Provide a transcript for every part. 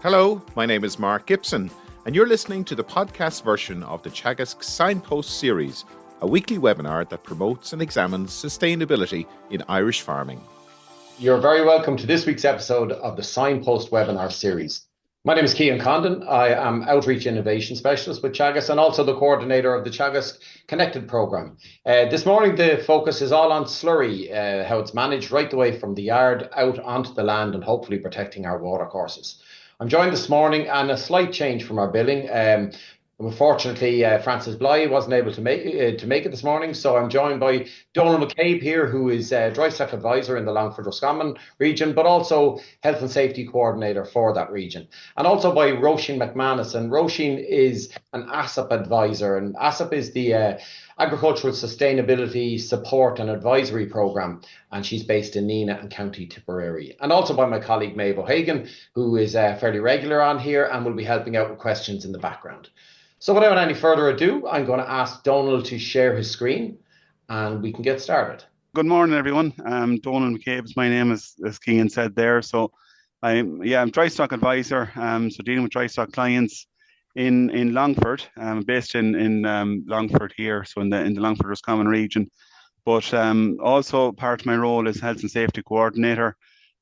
Hello, my name is Mark Gibson, and you're listening to the podcast version of the Teagasc Signpost Series, a weekly webinar that promotes and examines sustainability in Irish farming. You're very welcome to this week's episode of the Signpost webinar series. My name is Cian Condon. I am Outreach Innovation Specialist with Teagasc and also the coordinator of the Teagasc Connected programme. This morning, the focus is all on slurry, how it's managed right the way from the yard out onto the land and hopefully protecting our watercourses. I'm joined this morning, and a slight change from our billing. Unfortunately, Francis Bly wasn't able to make it this morning, so I'm joined by Donal McCabe here, who is Drive Stack Advisor in the Longford-Roscommon region, but also Health and Safety Coordinator for that region, and also by Róisín McManus. And Róisín is an ASSAP Advisor, and ASSAP is the Agricultural Sustainability Support and Advisory Programme, and she's based in Nenagh and County Tipperary. And also by my colleague Méabh O'Hagan, who is fairly regular on here and will be helping out with questions in the background. So without any further ado, I'm going to ask Donal to share his screen and we can get started. Good morning, everyone. Donal McCabe is my name, as Cian said there. So I'm Dry Stock Advisor, so dealing with dry stock clients in Longford, based in Longford here, so in the Longford-Roscommon region. But also part of my role is Health and Safety Coordinator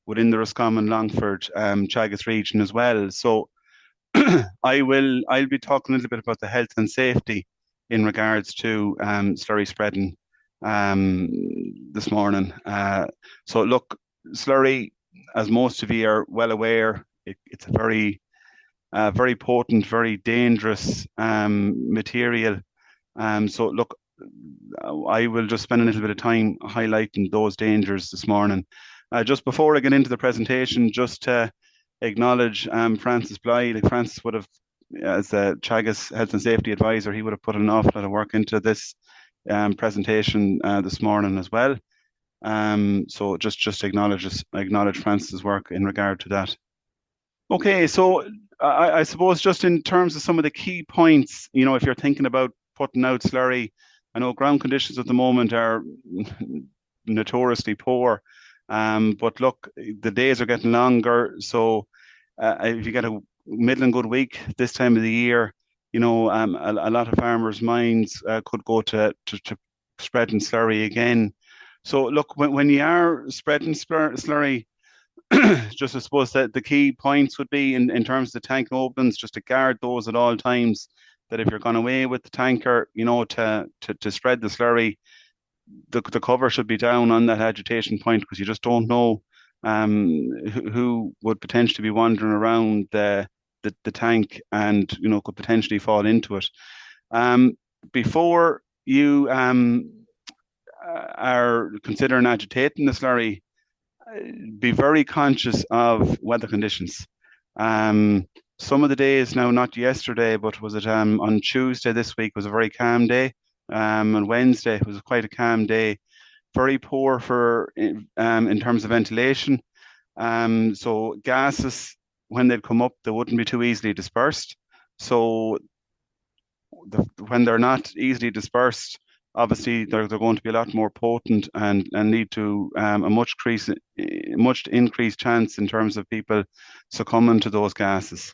within the Roscommon-Longford Teagasc region as well. So I'll be talking a little bit about the health and safety in regards to slurry spreading this morning. So look, slurry, as most of you are well aware, it's a very potent, very dangerous material. So look, I will just spend a little bit of time highlighting those dangers this morning. Just before I get into the presentation, just to acknowledge Francis Bly. Like Francis would have, as the Teagasc Health and Safety Advisor, he would have put an awful lot of work into this presentation this morning as well. So just acknowledge Francis's work in regard to that. Okay, so I suppose just in terms of some of the key points, if you're thinking about putting out slurry, I know ground conditions at the moment are notoriously poor. But look, the days are getting longer, so if you get a middling good week this time of the year, a lot of farmers' minds could go to spreading slurry again. So look, when you are spreading slurry, just I suppose that the key points would be in terms of the tank openings, just to guard those at all times, that if you're going away with the tanker, to spread the slurry, the cover should be down on that agitation point, because you just don't know who would potentially be wandering around the tank and could potentially fall into it. Before you are considering agitating the slurry, be very conscious of weather conditions. Some of the days now, not yesterday, but was it on Tuesday this week, was a very calm day. And Wednesday was quite a calm day, very poor for in terms of ventilation. So gases, when they'd come up, they wouldn't be too easily dispersed. So when they're not easily dispersed, obviously they're going to be a lot more potent and lead to a much increased chance in terms of people succumbing to those gases.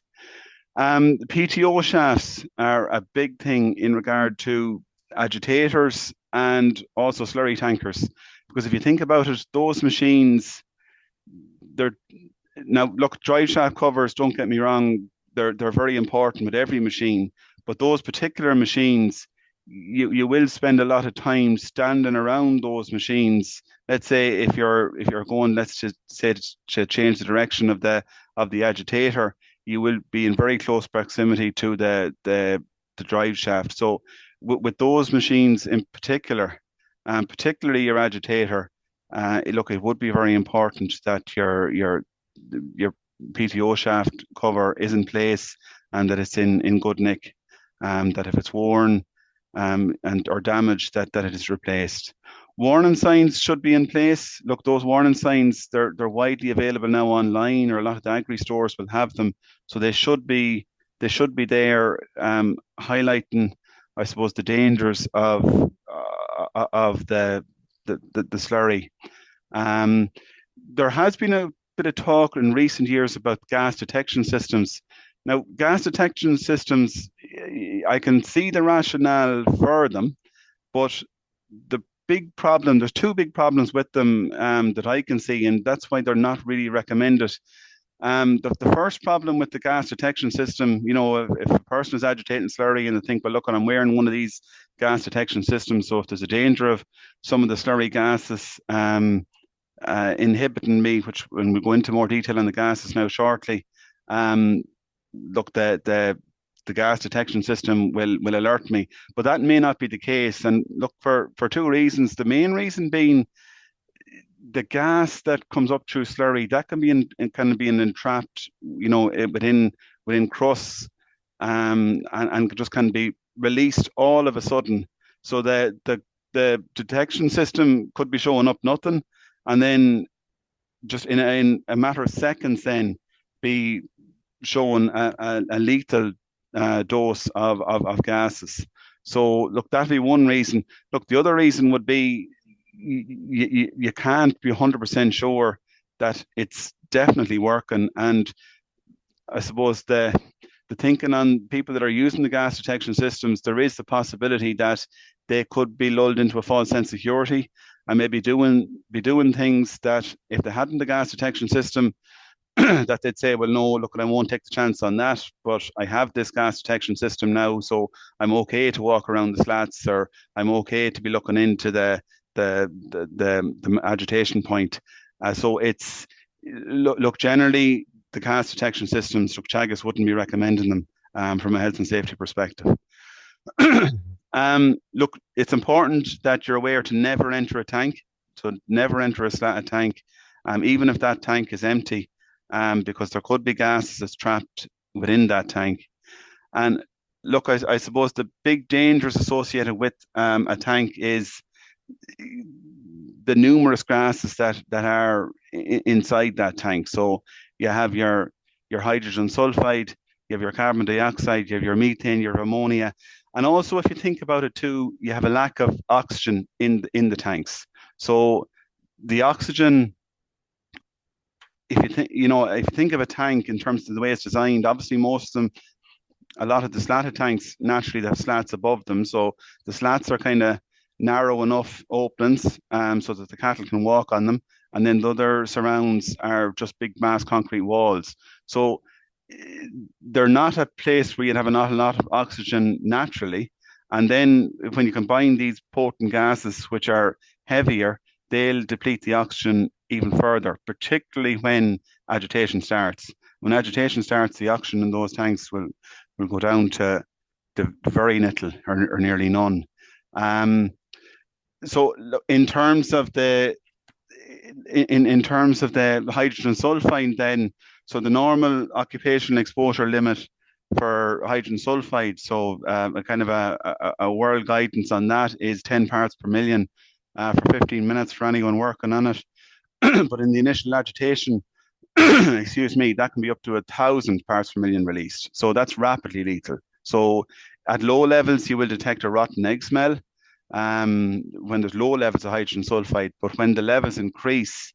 PTO shafts are a big thing in regard to agitators and also slurry tankers, because if you think about it, those machines, now look, drive shaft covers, don't get me wrong, they're very important with every machine, but those particular machines, you will spend a lot of time standing around those machines. Let's say if you're going, let's just say, to change the direction of the agitator, you will be in very close proximity to the drive shaft. So with those machines in particular, particularly your agitator, look, it would be very important that your PTO shaft cover is in place and that it's in good nick. That if it's worn or damaged, that it is replaced. Warning signs should be in place. Look, those warning signs, they're widely available now online, or a lot of the agri stores will have them. So they should be there, highlighting, I suppose, the dangers of the slurry. There has been a bit of talk in recent years about gas detection systems. Now, gas detection systems, I can see the rationale for them, but there's two big problems with them that I can see, and that's why they're not really recommended. The first problem with the gas detection system, if a person is agitating slurry and they think, well, look, I'm wearing one of these gas detection systems, so if there's a danger of some of the slurry gases inhibiting me, which when we go into more detail on the gases now shortly, look, the gas detection system will alert me, but that may not be the case. And look, for two reasons. The main reason being the gas that comes up through slurry that can be entrapped, within crusts, and just can be released all of a sudden. So the detection system could be showing up nothing, and then just in a matter of seconds, then be showing a lethal dose of gases. So look, that'd be one reason. Look, the other reason would be you can't be 100% sure that it's definitely working. And I suppose the thinking on people that are using the gas detection systems, there is the possibility that they could be lulled into a false sense of security and maybe be doing things that if they hadn't the gas detection system, that they'd say, well, no, look, I won't take the chance on that, but I have this gas detection system now, so I'm okay to walk around the slats, or I'm okay to be looking into the agitation point. So it's look, generally the gas detection systems, Teagasc wouldn't be recommending them from a health and safety perspective. Look, it's important that you're aware to never enter a tank. So never enter a tank, even if that tank is empty, because there could be gas that's trapped within that tank. And look, I suppose the big dangers associated with a tank is the numerous gases that are inside that tank. So you have your hydrogen sulfide, you have your carbon dioxide, you have your methane, your ammonia. And also, if you think about it too, you have a lack of oxygen in the tanks. So the oxygen, if you think of a tank in terms of the way it's designed, obviously most of them, a lot of the slatted tanks naturally have slats above them. So the slats are kind of narrow enough openings so that the cattle can walk on them. And then the other surrounds are just big mass concrete walls. So they're not a place where you'd have not a lot of oxygen naturally. And then when you combine these potent gases, which are heavier, they'll deplete the oxygen even further, particularly when agitation starts. When agitation starts, the oxygen in those tanks will go down to very little or nearly none. So in terms of the hydrogen sulfide, then, so the normal occupational exposure limit for hydrogen sulfide, so a kind of a world guidance on that is 10 parts per million for 15 minutes for anyone working on it. But in the initial agitation, excuse me, that can be up to 1,000 parts per million released. So that's rapidly lethal. So at low levels, you will detect a rotten egg smell when there's low levels of hydrogen sulfide. But when the levels increase,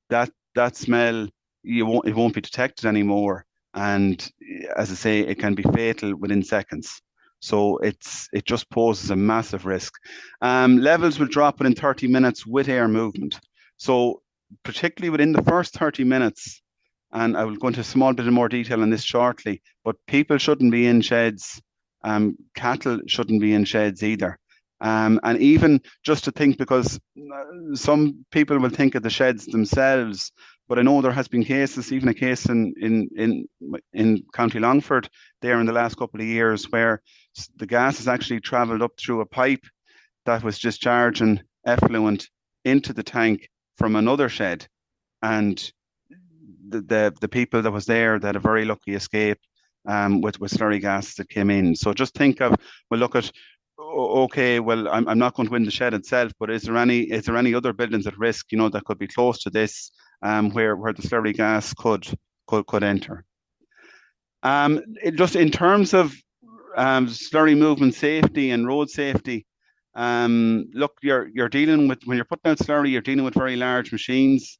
that smell, it won't be detected anymore. And as I say, it can be fatal within seconds. So it just poses a massive risk. Levels will drop within 30 minutes with air movement. So particularly within the first 30 minutes, and I will go into a small bit of more detail on this shortly, but people shouldn't be in sheds. Cattle shouldn't be in sheds either. And even just to think, because some people will think of the sheds themselves, but I know there has been cases, even a case in County Longford there in the last couple of years, where the gas has actually travelled up through a pipe that was discharging effluent into the tank from another shed, and the people that was there that had a very lucky escape with slurry gas that came in. So just think of, well, look at, okay, well, I'm not going to win the shed itself, but is there any other buildings at risk, that could be close to this, where the slurry gas could enter. Just in terms of slurry movement safety and road safety, look, you're dealing with, when you're putting out slurry, you're dealing with very large machines.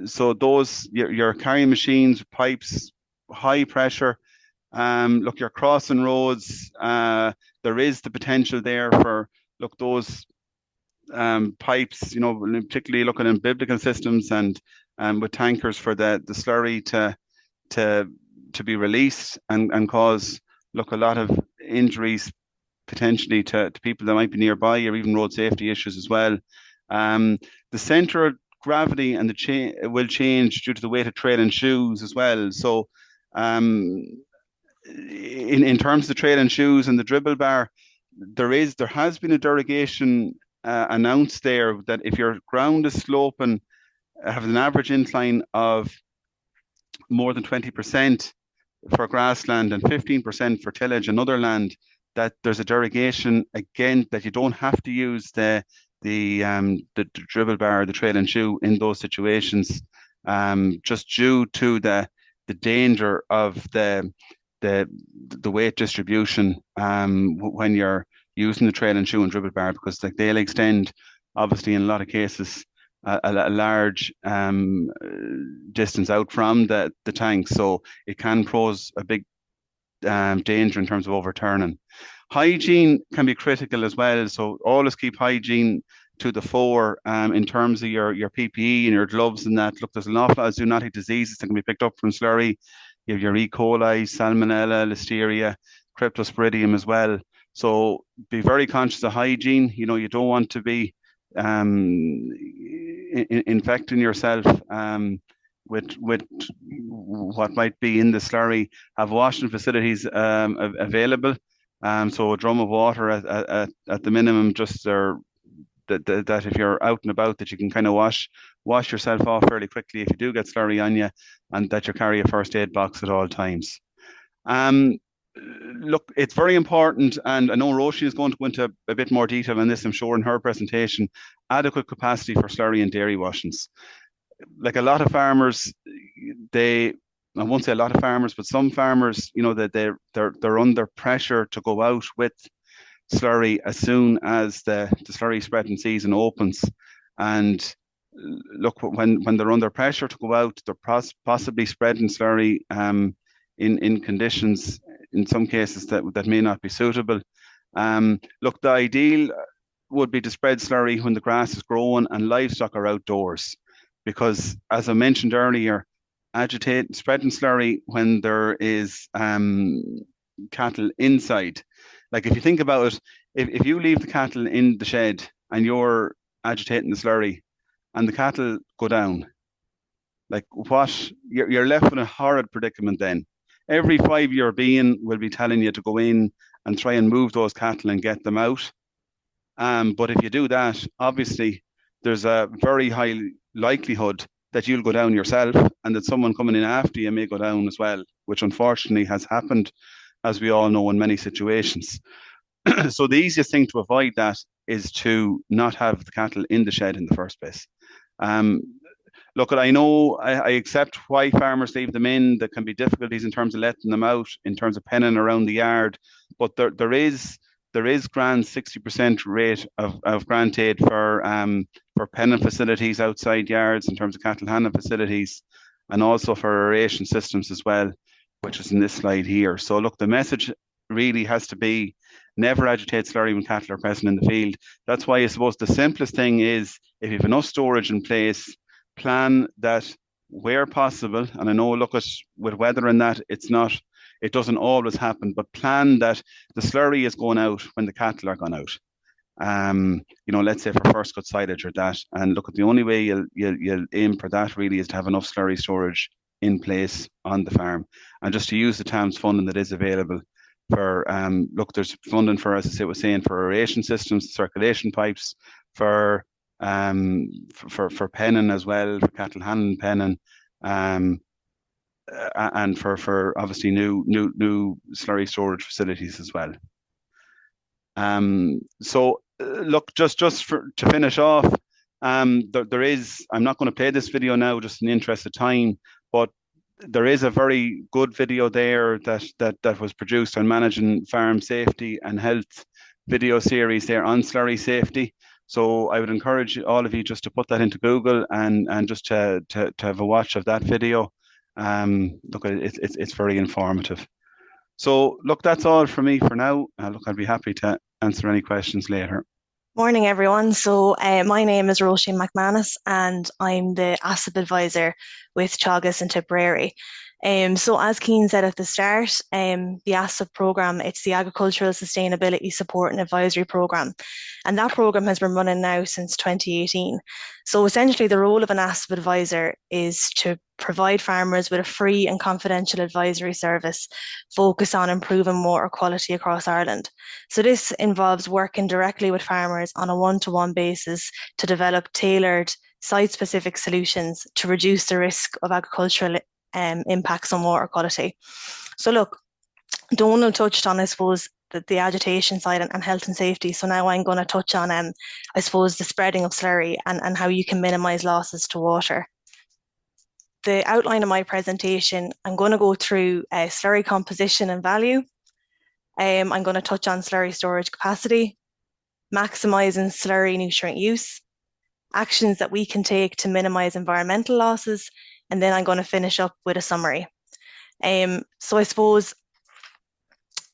So those your carrying machines, pipes, high pressure. Look, you're crossing roads. There is the potential there for those pipes. Particularly looking in biblical systems and with tankers for the slurry to be released and cause a lot of injuries potentially to people that might be nearby, or even road safety issues as well. The center of gravity and will change due to the weight of trail and shoes as well. So in terms of the trail and shoes and the dribble bar, there has been a derogation announced there that if your ground is sloping, have an average incline of more than 20% for grassland and 15% for tillage and other land, that there's a derogation again that you don't have to use the dribble bar, the trail and shoe in those situations, just due to the danger of the weight distribution when you're using the trail and shoe and dribble bar, because they'll extend, obviously in a lot of cases, a large distance out from the tank, so it can pose a big danger in terms of overturning. Hygiene can be critical as well, so always keep hygiene to the fore in terms of your PPE and your gloves and that. Look, there's an awful lot of zoonotic diseases that can be picked up from slurry. You have your E. coli, Salmonella, Listeria, Cryptosporidium as well. So be very conscious of hygiene. You don't want to be infecting yourself with what might be in the slurry. Have washing facilities available. So a drum of water at the minimum, just that if you're out and about, that you can kind of wash yourself off fairly quickly if you do get slurry on you, and that you carry a first aid box at all times. Look, it's very important, and I know Róisín is going to go into a bit more detail on this, I'm sure, in her presentation. Adequate capacity for slurry and dairy washings. Like a lot of farmers, I won't say a lot of farmers, but some farmers, that they're under pressure to go out with slurry as soon as the slurry spreading season opens. And look, when they're under pressure to go out, they're possibly spreading slurry in conditions, in some cases, that may not be suitable. Look, the ideal would be to spread slurry when the grass is growing and livestock are outdoors, because, as I mentioned earlier, spreading slurry when there is cattle inside. Like, if you think about it, if you leave the cattle in the shed and you're agitating the slurry and the cattle go down, like, you're left with a horrid predicament then. Every 5-year being will be telling you to go in and try and move those cattle and get them out. But if you do that, obviously, there's a very high likelihood that you'll go down yourself, and that someone coming in after you may go down as well, which unfortunately has happened, as we all know, in many situations. So the easiest thing to avoid that is to not have the cattle in the shed in the first place. Look, I know I accept why farmers leave them in. There can be difficulties in terms of letting them out, in terms of penning around the yard, but there is grant 60% rate of grant aid for penning facilities outside yards, in terms of cattle handling facilities, and also for aeration systems as well, which is in this slide here. So look, the message really has to be never agitate slurry when cattle are present in the field. That's why I suppose the simplest thing is, if you have enough storage in place, plan that where possible, and I know, look, with weather and that, it doesn't always happen, but plan that the slurry is going out when the cattle are gone out. Let's say for first cut silage or that. And look, the only way you'll aim for that really is to have enough slurry storage in place on the farm, and just to use the TAMS funding that is available for, look, there's funding for, as I was saying, for aeration systems, circulation pipes, for penning as well, for cattle handling penning, and for obviously new slurry storage facilities as well. Look, just to finish off, there is, I'm not going to play this video now just in the interest of time, but there is a very good video there that was produced on managing farm safety and health video series there on slurry safety. So I would encourage all of you just to put that into Google and just to have a watch of that video. Look, it's very informative. So look, that's all for me for now. Look, I'd be happy to answer any questions later. Morning, everyone. So my name is Róisín McManus, and I'm the ASSAP Advisor with Teagasc and Tipperary. So as Cian said at the start, the ASSAP programme, it's the Agricultural Sustainability Support and Advisory Programme. And that programme has been running now since 2018. So essentially the role of an ASSAP Advisor is to provide farmers with a free and confidential advisory service focused on improving water quality across Ireland. So this involves working directly with farmers on a one-to-one basis to develop tailored site-specific solutions to reduce the risk of agricultural impacts on water quality. So look, Donal touched on, I suppose, the agitation side and health and safety. So now I'm going to touch on, I suppose, the spreading of slurry and how you can minimise losses to water. The outline of my presentation, I'm going to go through slurry composition and value. I'm going to touch on slurry storage capacity, maximising slurry nutrient use, actions that we can take to minimise environmental losses, and then I'm going to finish up with a summary. So I suppose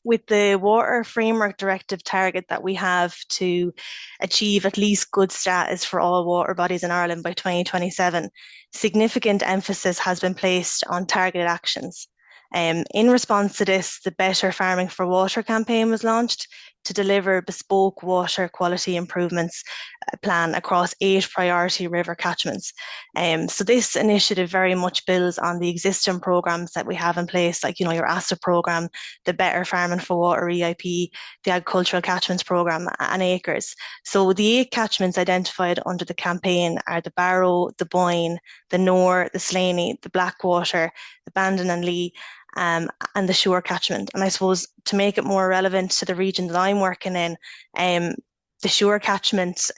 with the Water Framework Directive target that we have to achieve at least good status for all water bodies in Ireland by 2027, significant emphasis has been placed on targeted actions. In response to this, the Better Farming for Water campaign was launched to deliver bespoke water quality improvements plan across 8 priority river catchments. So this initiative very much builds on the existing programs that we have in place, like, your ASSAP program, the Better Farming for Water EIP, the Agricultural Catchments program, and Acres. So the 8 catchments identified under the campaign are the Barrow, the Boyne, the Nore, the Slaney, the Blackwater, the Bandon and Lee, and the Suir catchment. And I suppose to make it more relevant to the region that I'm working in, the Suir catchment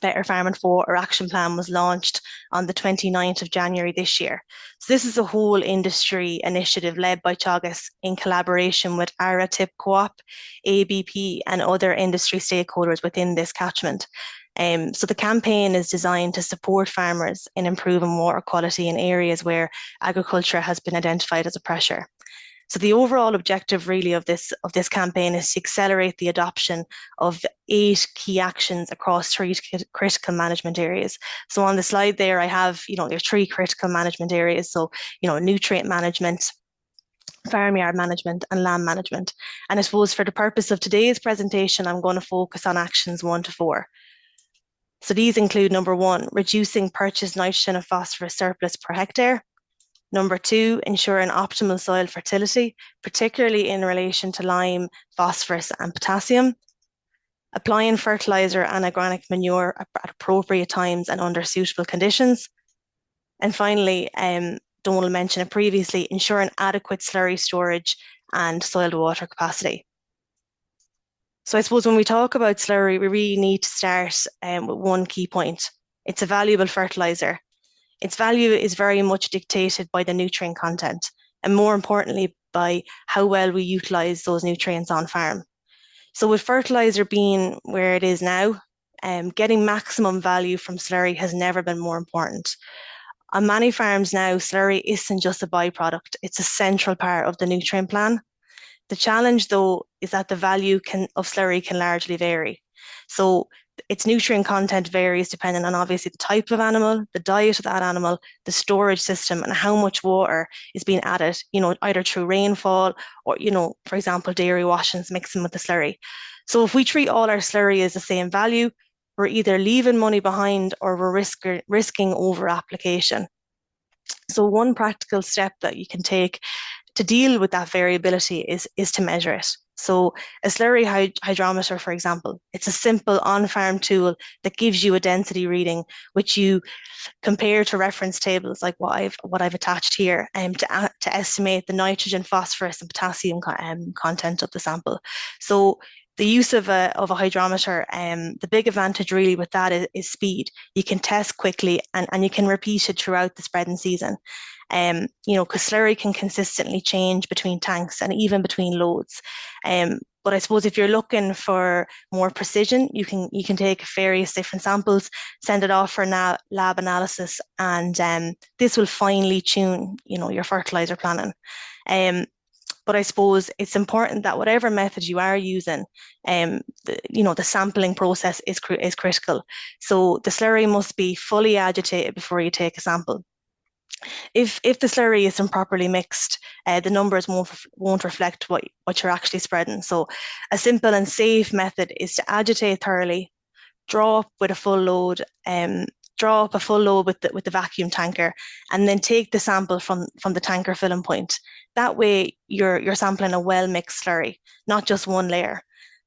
Better Farming for Water Action Plan was launched on the 29th of January this year. So this is a whole industry initiative led by Teagasc in collaboration with ARA Tip Co-op, ABP and other industry stakeholders within this catchment. So the campaign is designed to support farmers in improving water quality in areas where agriculture has been identified as a pressure. So the overall objective really of this campaign is to accelerate the adoption of 8 key actions across 3 critical management areas. So on the slide there, I have, there's 3 critical management areas. So, nutrient management, farmyard management and land management. And I suppose for the purpose of today's presentation, I'm going to focus on actions 1 to 4. So these include number 1, reducing purchased nitrogen and phosphorus surplus per hectare. Number 2, ensuring optimal soil fertility, particularly in relation to lime, phosphorus and potassium. Applying fertiliser and organic manure at appropriate times and under suitable conditions. And finally, Donal mentioned it previously, ensuring adequate slurry storage and soil to water capacity. So I suppose when we talk about slurry, we really need to start with one key point. It's a valuable fertiliser. Its value is very much dictated by the nutrient content, and more importantly, by how well we utilise those nutrients on farm. So with fertiliser being where it is now, getting maximum value from slurry has never been more important. On many farms now, slurry isn't just a byproduct, it's a central part of the nutrient plan. The challenge, though, is that the value of slurry can largely vary. So its nutrient content varies depending on obviously the type of animal, the diet of that animal, the storage system, and how much water is being added, either through rainfall or, for example, dairy washings mixing with the slurry. So if we treat all our slurry as the same value, we're either leaving money behind or we're risking over application. So one practical step that you can take to deal with that variability is to measure it. So a slurry hydrometer, for example, it's a simple on-farm tool that gives you a density reading, which you compare to reference tables like what I've attached here, to estimate the nitrogen, phosphorus, and potassium content of the sample. So the use of a hydrometer, the big advantage really with that is speed. You can test quickly and you can repeat it throughout the spreading season. Because slurry can consistently change between tanks and even between loads. But I suppose if you're looking for more precision, you can take various different samples, send it off for lab analysis, and this will finely tune, your fertilizer planning. But I suppose it's important that whatever method you are using, the sampling process is critical. So the slurry must be fully agitated before you take a sample. If the slurry isn't properly mixed, the numbers won't reflect what you're actually spreading. So a simple and safe method is to agitate thoroughly, draw up with a full load, with the vacuum tanker, and then take the sample from the tanker filling point. That way you're sampling a well-mixed slurry, not just one layer.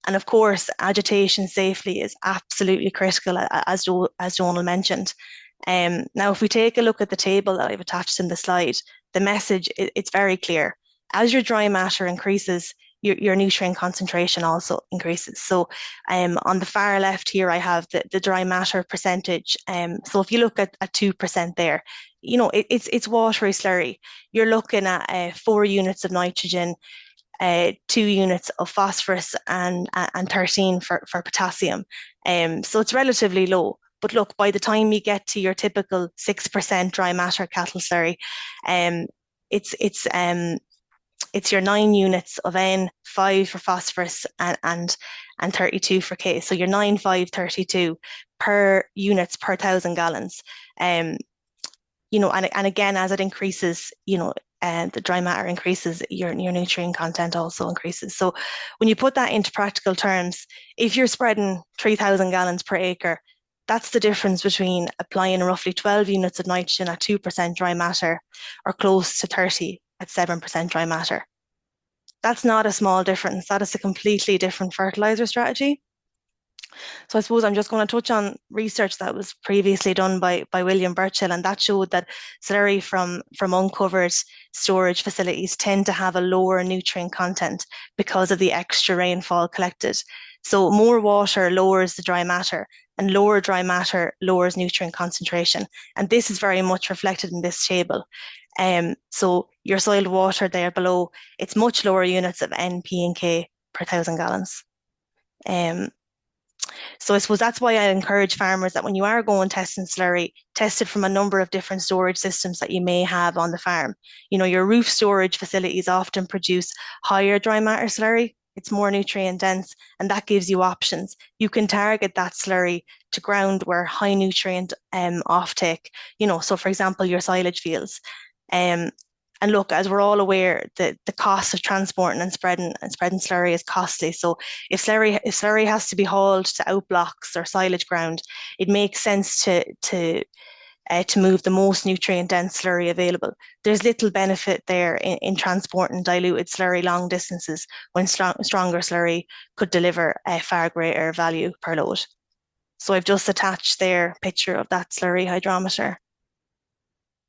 And of course, agitation safely is absolutely critical, as Donal mentioned. Now, if we take a look at the table that I've attached in the slide, the message, it's very clear. As your dry matter increases, your nutrient concentration also increases. So on the far left here, I have the dry matter percentage. So if you look at 2% there, it's watery slurry. You're looking at 4 units of nitrogen, 2 units of phosphorus, and 13 for potassium. So it's relatively low. But look, by the time you get to your typical 6% dry matter cattle slurry, it's your 9 units of N, 5 for phosphorus, and 32 for K. So your 9, 5, 32 per units per 1,000 gallons. And again, as it increases, the dry matter increases, your nutrient content also increases. So when you put that into practical terms, if you're spreading 3,000 gallons per acre, that's the difference between applying roughly 12 units of nitrogen at 2% dry matter or close to 30 at 7% dry matter. That's not a small difference. That is a completely different fertilizer strategy. So I suppose I'm just going to touch on research that was previously done by William Burchill, and that showed that slurry from uncovered storage facilities tend to have a lower nutrient content because of the extra rainfall collected. So more water lowers the dry matter, and lower dry matter lowers nutrient concentration. And this is very much reflected in this table. So your soil water there below, it's much lower units of N, P, and K per 1,000 gallons. So I suppose that's why I encourage farmers that when you are going testing slurry, test it from a number of different storage systems that you may have on the farm. Your roof storage facilities often produce higher dry matter slurry. It's more nutrient dense, and that gives you options. You can target that slurry to ground where high nutrient offtake, so for example, your silage fields. And look, as we're all aware, the cost of transporting and spreading slurry is costly. So if slurry has to be hauled to outblocks or silage ground, it makes sense to move the most nutrient dense slurry available. There's little benefit there in transporting diluted slurry long distances when stronger slurry could deliver a far greater value per load. So I've just attached their picture of that slurry hydrometer.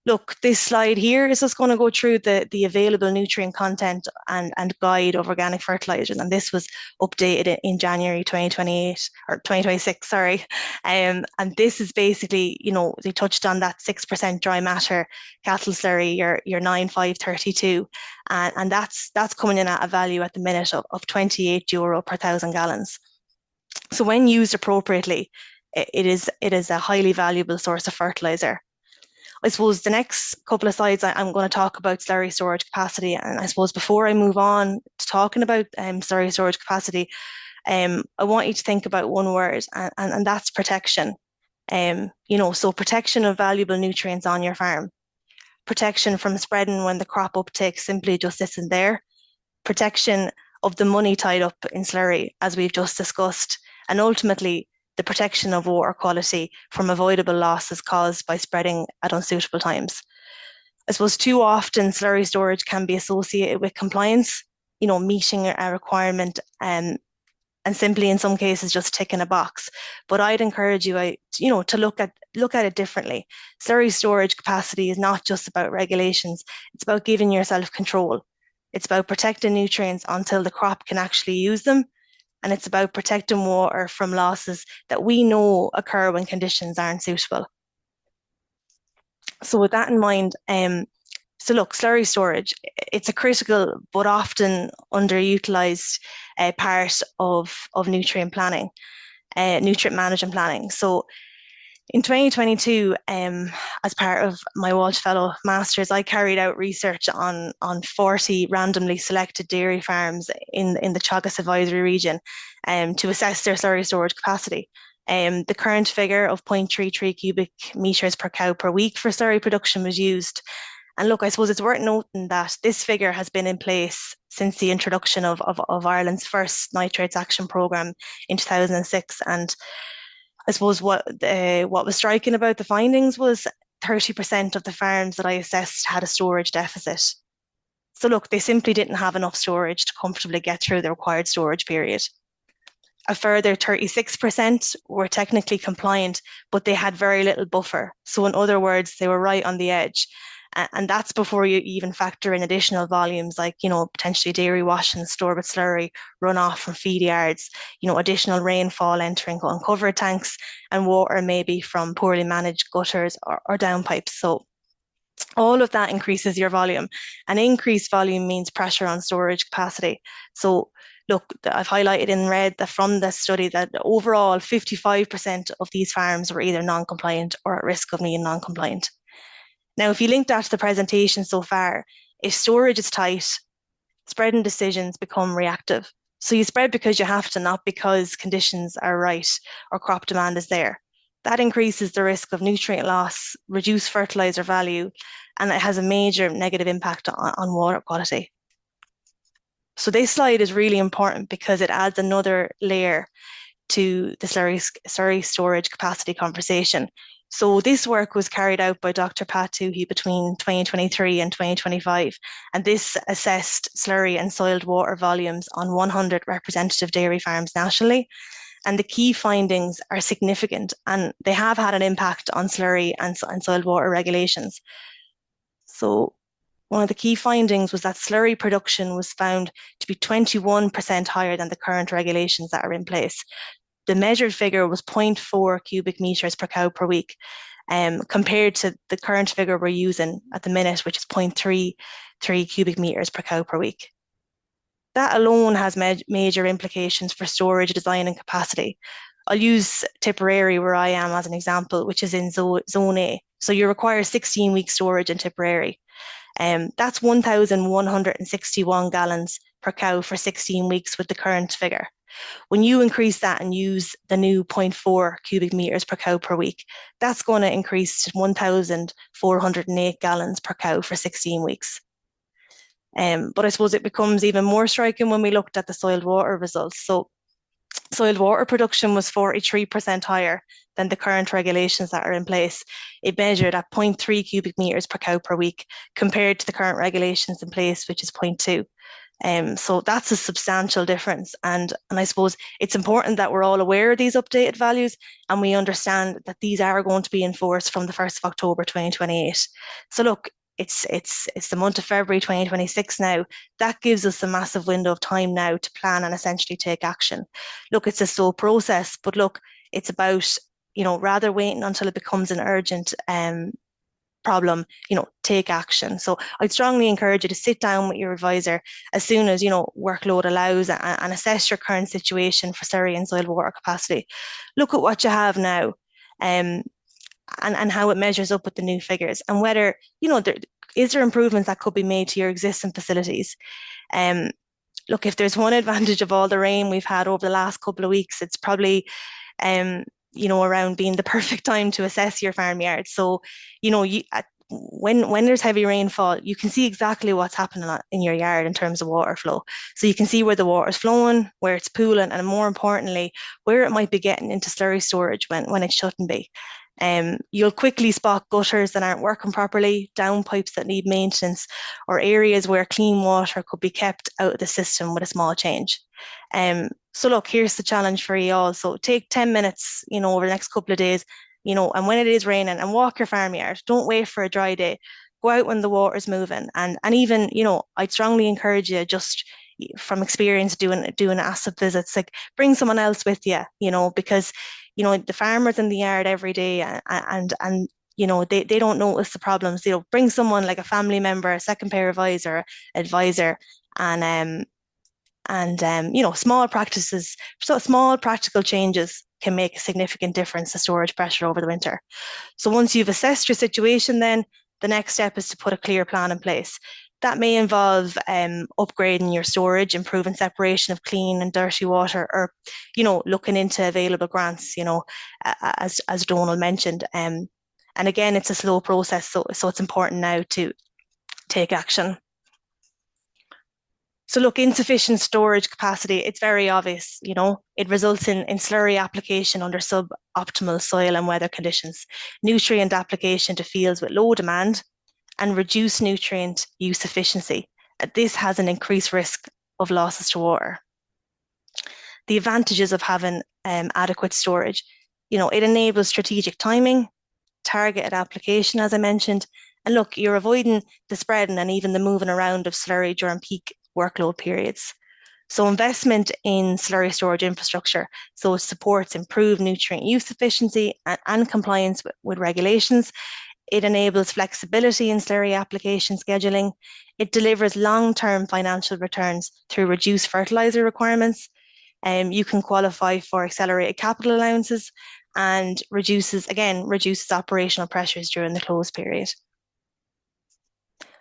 Look, this slide here is just going to go through the available nutrient content and guide of organic fertilizers. And this was updated in January 2028 or 2026, sorry. And this is basically, they touched on that 6% dry matter cattle slurry, your 9, 5, 32. And that's coming in at a value at the minute of €28 per 1,000 gallons. So when used appropriately, it is a highly valuable source of fertilizer. I suppose the next couple of slides, I'm going to talk about slurry storage capacity. And I suppose before I move on to talking about slurry storage capacity, I want you to think about one word, and that's protection. So protection of valuable nutrients on your farm. Protection from spreading when the crop uptake simply just isn't there. Protection of the money tied up in slurry, as we've just discussed. And ultimately, the protection of water quality from avoidable losses caused by spreading at unsuitable times. I suppose too often slurry storage can be associated with compliance, meeting a requirement and simply in some cases just ticking a box. But I'd encourage you, to look at it differently. Slurry storage capacity is not just about regulations. It's about giving yourself control. It's about protecting nutrients until the crop can actually use them. And it's about protecting water from losses that we know occur when conditions aren't suitable. So with that in mind, So look, slurry storage, it's a critical but often underutilized part of nutrient planning, nutrient management planning. So in 2022, as part of my Walsh Fellow Masters, I carried out research on 40 randomly selected dairy farms in the Teagasc Advisory region to assess their slurry storage capacity. The current figure of 0.33 cubic meters per cow per week for slurry production was used. And look, I suppose it's worth noting that this figure has been in place since the introduction of Ireland's first nitrates action programme in 2006. And I suppose what was striking about the findings was 30% of the farms that I assessed had a storage deficit. So look, they simply didn't have enough storage to comfortably get through the required storage period. A further 36% were technically compliant, but they had very little buffer. So in other words, they were right on the edge. And that's before you even factor in additional volumes like, potentially dairy wash and store-bought slurry, runoff from feed yards, additional rainfall entering uncovered tanks, and water maybe from poorly managed gutters or downpipes. So all of that increases your volume, and increased volume means pressure on storage capacity. So look, I've highlighted in red that from the study that overall 55% of these farms were either non-compliant or at risk of being non-compliant. Now, if you link that to the presentation so far, if storage is tight, spreading decisions become reactive. So you spread because you have to, not because conditions are right or crop demand is there. That increases the risk of nutrient loss, reduced fertilizer value, and it has a major negative impact on water quality. So this slide is really important because it adds another layer to the slurry storage capacity conversation. So this work was carried out by Dr. Pat Toohey between 2023 and 2025, and this assessed slurry and soiled water volumes on 100 representative dairy farms nationally. And the key findings are significant, and they have had an impact on slurry and soiled water regulations. So one of the key findings was that slurry production was found to be 21% higher than the current regulations that are in place. The measured figure was 0.4 cubic meters per cow per week, compared to the current figure we're using at the minute, which is 0.33 cubic meters per cow per week. That alone has major implications for storage design and capacity. I'll use Tipperary, where I am, as an example, which is in Zone A. So you require 16-week storage in Tipperary. That's 1,161 gallons per cow for 16 weeks with the current figure. When you increase that and use the new 0.4 cubic meters per cow per week, that's going to increase to 1,408 gallons per cow for 16 weeks. But I suppose it becomes even more striking when we looked at the soiled water results. So soiled water production was 43% higher than the current regulations that are in place. It measured at 0.3 cubic meters per cow per week compared to the current regulations in place, which is 0.2. So that's a substantial difference. And I suppose it's important that we're all aware of these updated values and we understand that these are going to be enforced from the 1st of October 2028. So look, it's the month of February 2026 now. That gives us a massive window of time now to plan and essentially take action. Look, it's a slow process, but look, it's about, rather waiting until it becomes an urgent problem, take action. So I'd strongly encourage you to sit down with your advisor as soon as, workload allows and assess your current situation for slurry and soil water capacity. Look at what you have now and how it measures up with the new figures and whether, is there improvements that could be made to your existing facilities. Look, if there's one advantage of all the rain we've had over the last couple of weeks, it's probably around being the perfect time to assess your farmyard. So, when there's heavy rainfall, you can see exactly what's happening in your yard in terms of water flow. So you can see where the water's flowing, where it's pooling, and more importantly, where it might be getting into slurry storage when it shouldn't be. You'll quickly spot gutters that aren't working properly, downpipes that need maintenance, or areas where clean water could be kept out of the system with a small change. So look, here's the challenge for you all. So take 10 minutes, over the next couple of days, and when it is raining, and walk your farmyard. Don't wait for a dry day. Go out when the water's moving. And even, I'd strongly encourage you, just from experience doing ASSAP visits, like bring someone else with you, because the farmer's in the yard every day and they don't notice the problems. Bring someone like a family member, a second pair of eyes or advisor, and small practices, so small practical changes can make a significant difference to storage pressure over the winter. So once you've assessed your situation, then the next step is to put a clear plan in place. That may involve upgrading your storage, improving separation of clean and dirty water, or, looking into available grants, as Donal mentioned. And again, it's a slow process, so it's important now to take action. So look, insufficient storage capacity, it's very obvious, it results in slurry application under suboptimal soil and weather conditions, nutrient application to fields with low demand, and reduced nutrient use efficiency. This has an increased risk of losses to water. The advantages of having adequate storage, it enables strategic timing, targeted application, as I mentioned, and look, you're avoiding the spreading and even the moving around of slurry during peak workload periods. So investment in slurry storage infrastructure, so it supports improved nutrient use efficiency and compliance with regulations. It enables flexibility in slurry application scheduling. It delivers long-term financial returns through reduced fertilizer requirements. You can qualify for accelerated capital allowances and reduces operational pressures during the close period.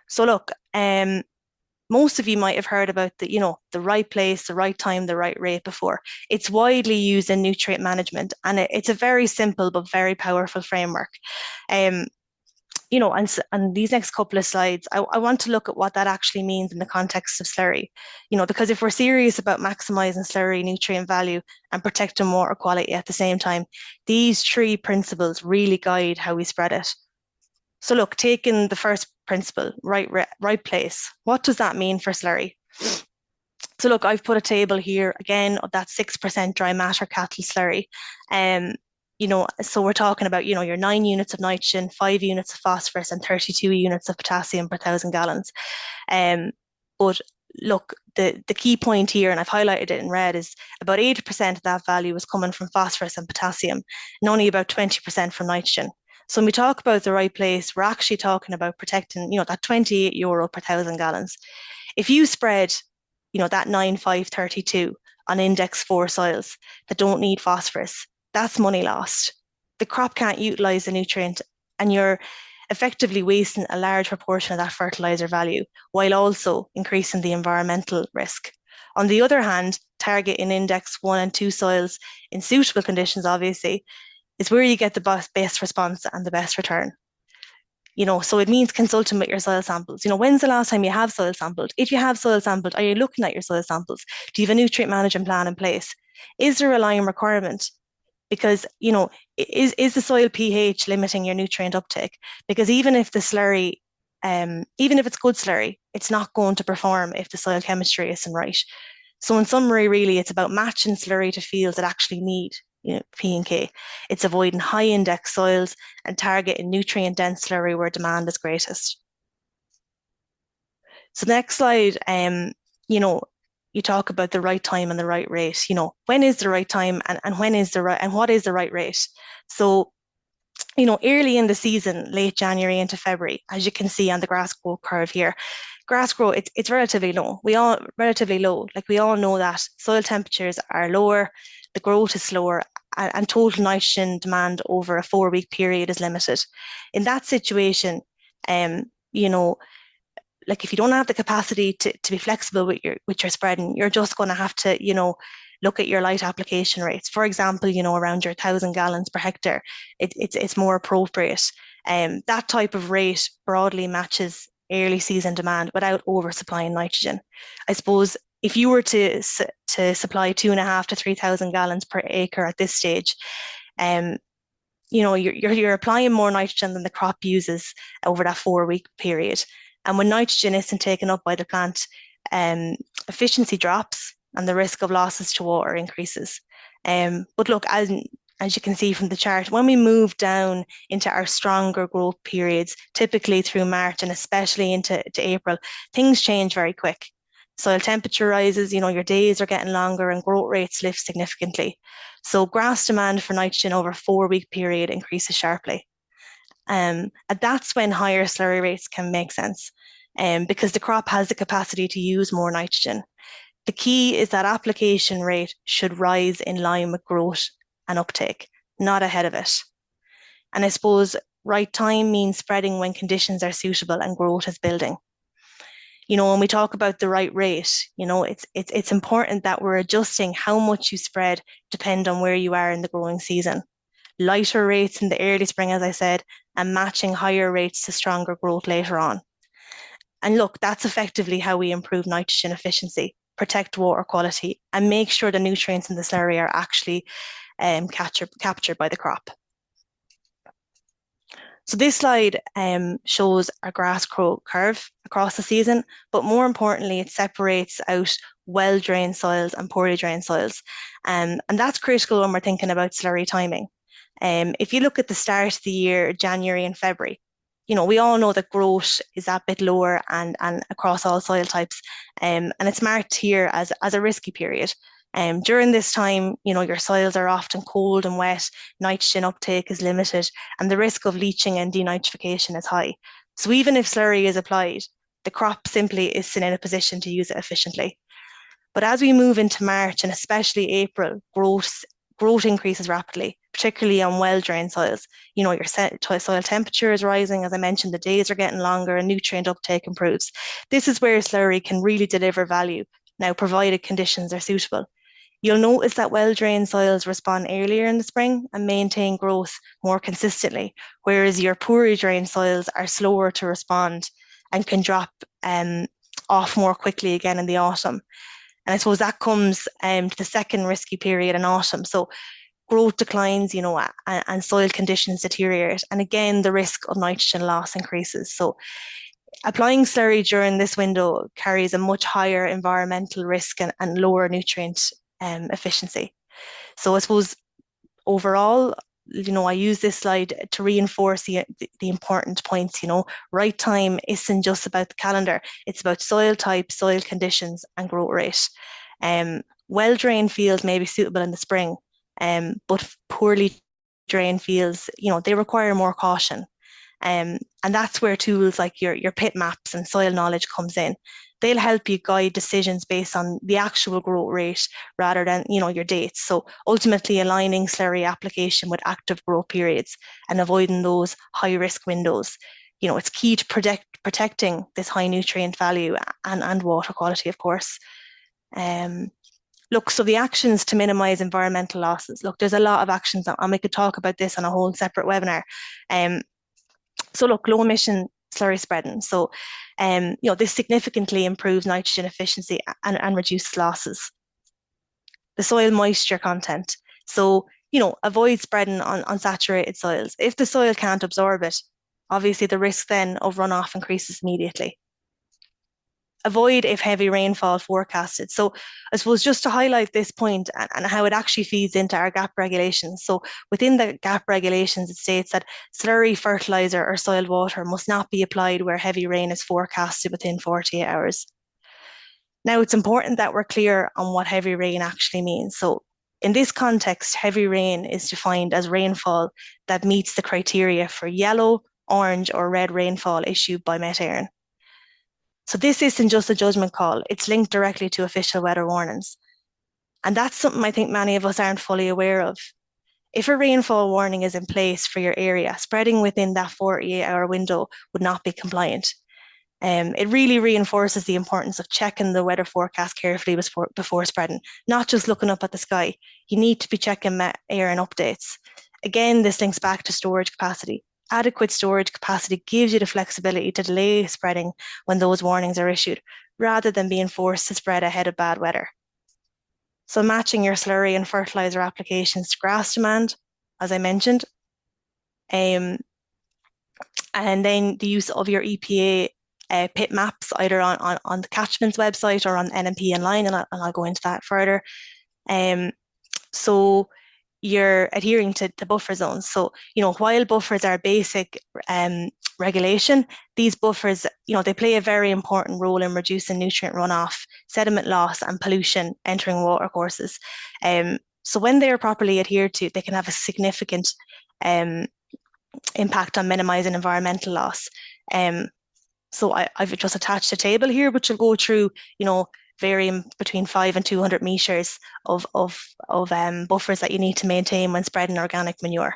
So look, most of you might have heard about the right place, the right time, the right rate before. It's widely used in nutrient management, and it's a very simple but very powerful framework. And these next couple of slides, I want to look at what that actually means in the context of slurry. Because if we're serious about maximizing slurry nutrient value and protecting water quality at the same time, these three principles really guide how we spread it. So look, taking the first principle, right place, what does that mean for slurry? So look, I've put a table here again of that 6% dry matter cattle slurry. So we're talking about, your 9 units of nitrogen, 5 units of phosphorus, and 32 units of potassium per 1,000 gallons. But look, the key point here, and I've highlighted it in red, is about 80% of that value is coming from phosphorus and potassium, and only about 20% from nitrogen. So when we talk about the right place, we're actually talking about protecting, that €28 per 1,000 gallons. If you spread, that 9-5-32 on index 4 soils that don't need phosphorus, that's money lost. The crop can't utilize the nutrient, and you're effectively wasting a large proportion of that fertilizer value while also increasing the environmental risk. On the other hand, targeting index 1 and 2 soils in suitable conditions, obviously, is where you get the best response and the best return. So it means consulting with your soil samples. When's the last time you have soil sampled? If you have soil sampled, are you looking at your soil samples? Do you have a nutrient management plan in place? Is there a lime requirement? Because, is the soil pH limiting your nutrient uptake? Because even if the slurry, even if it's good slurry, it's not going to perform if the soil chemistry isn't right. So in summary, really, it's about matching slurry to fields that actually need P and K. It's avoiding high index soils and targeting nutrient dense slurry where demand is greatest. So next slide, you talk about the right time and the right rate. When is the right time and what is the right rate? So, early in the season, late January into February, as you can see on the grass growth curve here, grass growth, it's relatively low. Relatively low. Like we all know that soil temperatures are lower, the growth is slower, and total nitrogen demand over a 4-week period is limited. In that situation, like if you don't have the capacity to be flexible with your spreading, you're just going to have to, look at your light application rates. For example, around your 1,000 gallons per hectare, it's more appropriate. That type of rate broadly matches early season demand without oversupplying nitrogen. I suppose if you were to supply 2,500 to 3,000 gallons per acre at this stage, you're applying more nitrogen than the crop uses over that 4-week period. And when nitrogen isn't taken up by the plant, efficiency drops and the risk of losses to water increases. But look, as you can see from the chart, when we move down into our stronger growth periods, typically through March and especially into April, things change very quick. Soil temperature rises, your days are getting longer and growth rates lift significantly. So grass demand for nitrogen over a 4-week period increases sharply. And that's when higher slurry rates can make sense, because the crop has the capacity to use more nitrogen. The key is that application rate should rise in line with growth and uptake, not ahead of it. And I suppose right time means spreading when conditions are suitable and growth is building. When we talk about the right rate, it's important that we're adjusting how much you spread depend on where you are in the growing season. Lighter rates in the early spring, as I said, and matching higher rates to stronger growth later on. And look, that's effectively how we improve nitrogen efficiency, protect water quality, and make sure the nutrients in the slurry are actually captured by the crop. So this slide shows our grass growth curve across the season, but more importantly, it separates out well-drained soils and poorly drained soils. And that's critical when we're thinking about slurry timing. If you look at the start of the year, January and February, we all know that growth is that bit lower and across all soil types. And it's marked here as a risky period. During this time, your soils are often cold and wet, nitrogen uptake is limited, and the risk of leaching and denitrification is high. So even if slurry is applied, the crop simply isn't in a position to use it efficiently. But as we move into March and especially April, growth increases rapidly, particularly on well-drained soils. Your soil temperature is rising. As I mentioned, the days are getting longer and nutrient uptake improves. This is where slurry can really deliver value, now provided conditions are suitable. You'll notice that well-drained soils respond earlier in the spring and maintain growth more consistently, whereas your poorly drained soils are slower to respond and can drop off more quickly again in the autumn. And I suppose that comes to the second risky period in autumn. So growth declines, and soil conditions deteriorate. And again, the risk of nitrogen loss increases. So applying slurry during this window carries a much higher environmental risk and lower nutrient efficiency. So I suppose overall, I use this slide to reinforce the important points. Right time isn't just about the calendar. It's about soil type, soil conditions, and growth rate. Well-drained fields may be suitable in the spring, but poorly drained fields, they require more caution. And that's where tools like your pit maps and soil knowledge comes in. They'll help you guide decisions based on the actual growth rate rather than, your dates. So ultimately aligning slurry application with active growth periods and avoiding those high risk windows. It's key to protecting this high nutrient value and water quality, of course. Look, so the actions to minimize environmental losses. Look, there's a lot of actions, and we could talk about this on a whole separate webinar. So look, low emission slurry spreading. So, this significantly improves nitrogen efficiency and reduces losses. The soil moisture content. So, avoid spreading on saturated soils. If the soil can't absorb it, obviously the risk then of runoff increases immediately. Avoid if heavy rainfall forecasted. So I suppose just to highlight this point and how it actually feeds into our GAP regulations. So within the GAP regulations, it states that slurry, fertilizer or soil water must not be applied where heavy rain is forecasted within 48 hours. Now it's important that we're clear on what heavy rain actually means. So in this context, heavy rain is defined as rainfall that meets the criteria for yellow, orange or red rainfall issued by Met Éireann. So this isn't just a judgment call, it's linked directly to official weather warnings. And that's something I think many of us aren't fully aware of. If a rainfall warning is in place for your area, spreading within that 48-hour window would not be compliant. It really reinforces the importance of checking the weather forecast carefully before spreading, not just looking up at the sky. You need to be checking Met Éireann updates. Again, this links back to storage capacity. Adequate storage capacity gives you the flexibility to delay spreading when those warnings are issued, rather than being forced to spread ahead of bad weather. So matching your slurry and fertilizer applications to grass demand, as I mentioned, and then the use of your EPA pit maps, either on the catchment's website or on NMP online, and I'll go into that further. So you're adhering to the buffer zones. So, while buffers are basic regulation, these buffers, they play a very important role in reducing nutrient runoff, sediment loss and pollution entering water courses. So when they are properly adhered to, they can have a significant impact on minimizing environmental loss. So I've just attached a table here, which will go through, varying between 5 and 200 meters of buffers that you need to maintain when spreading organic manure.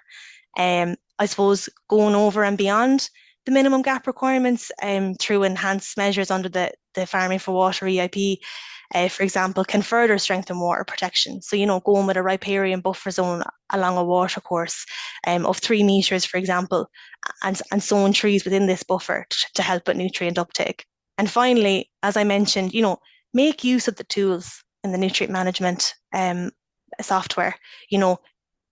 I suppose going over and beyond the minimum gap requirements through enhanced measures under the Farming for Water EIP, for example, can further strengthen water protection. So, going with a riparian buffer zone along a watercourse of 3 meters, for example, and sowing trees within this buffer to help with nutrient uptake. And finally, as I mentioned, make use of the tools in the nutrient management software.